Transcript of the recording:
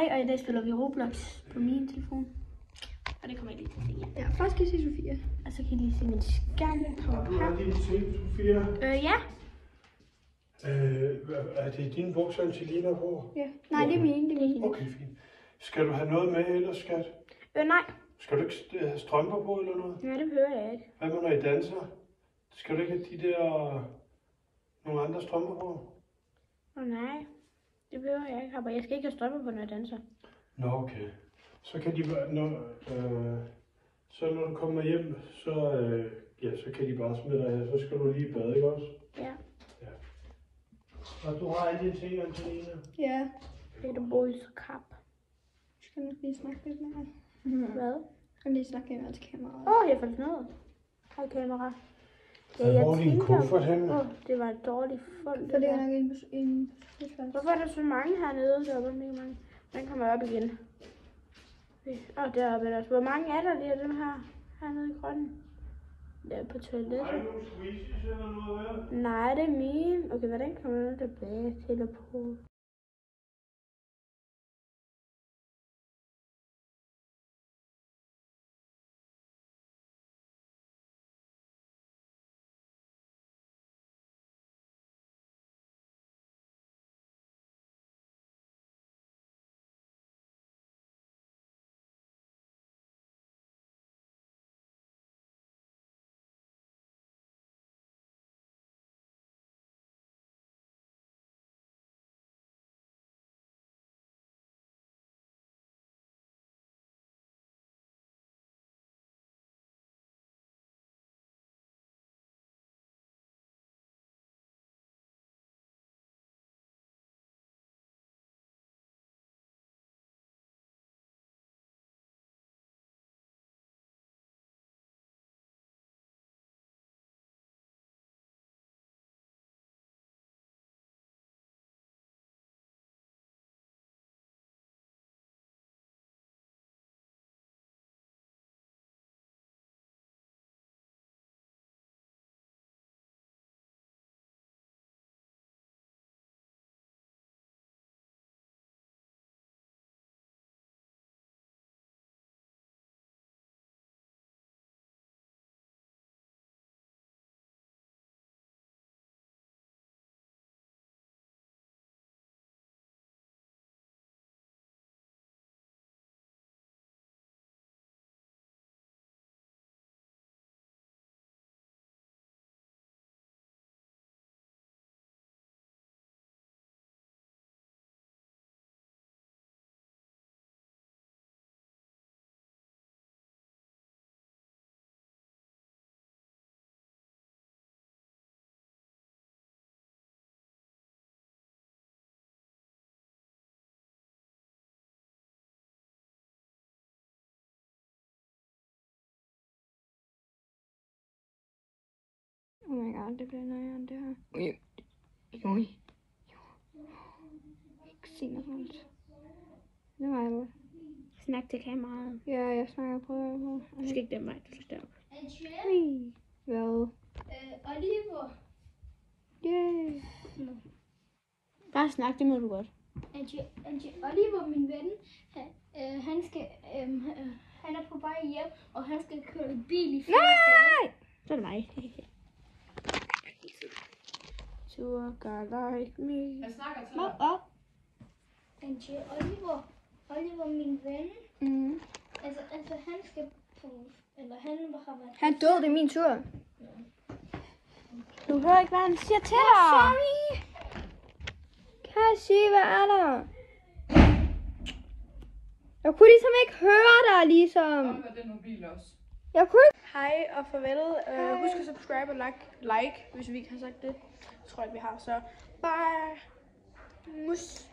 Hej, og i dag spiller vi Roblox på min telefon. Og det kommer jeg lige til at se. Ja, først kan I se Sofia. Og så kan I lige se min skærm. Har du har dine ting, Sofia? Ja. Er det dine bukser, Angelina på? Ja. Nej, det er mine. Det er mine. Okay, fint. Skal du have noget med ellers, skat? Nej. Skal du ikke have strømper på eller noget? Ja, det behøver jeg ikke. Hvad med når I danser? Skal du ikke have de der nogle andre strømper på? Nej, det behøver jeg ikke. Jeg skal ikke have strømper på, når jeg danser. Nå, okay. Så kan de bare, når du kommer hjem, så kan de bare smide dig her. Så skal du lige i bad, ikke også? Ja. Og du har alle dine ting, Angelina? Ja. Det er boys kap. Jeg skal nok lige snakke lidt med ham. Hvad? Jeg skal lige snakke med hans kamera. Jeg fandt noget. Hej kamera. Hvor er din kuffert henne? Det var et dårligt fund. Så det er nok en Hvorfor er der så mange hernede? Der var mega mange. Den kommer op igen. Deroppe er der. Hvor mange er der lige af dem her? Hernede i grønnen. Der på toilettet. Har du nogle squeezies eller noget der? Nej, det er mine. Okay, hvordan kommer jeg tilbage til at på? Oh my god, det bliver nøjeren det her. Ui. Ikke sige noget sådan. Det var jeg. Snak til kameraet. Ja, jeg snakker på det. Du skal ikke den vej, du skal deroppe. Hvad? Oliver. Yay. Bare snak, det må du godt. Oliver, min ven, han er på vej hjem, og han skal køre bil i 4 dage. Så er det mig. Tour guide like me. Jeg snakker til Hvad dig. op? Oliver, min ven, Mm. altså han skal på, eller han har været... Han døde, det er min tur. Du hører ikke, hvad han siger til dig. Sorry. Kan jeg sige, hvad er der? Jeg kunne ligesom ikke høre dig, ligesom. Kom med den mobil også. Jeg kunne ikke. Hej og farvel. Husk at subscribe og like, hvis vi ikke har sagt det. Det tror jeg ikke, vi har. Så bye. Mus.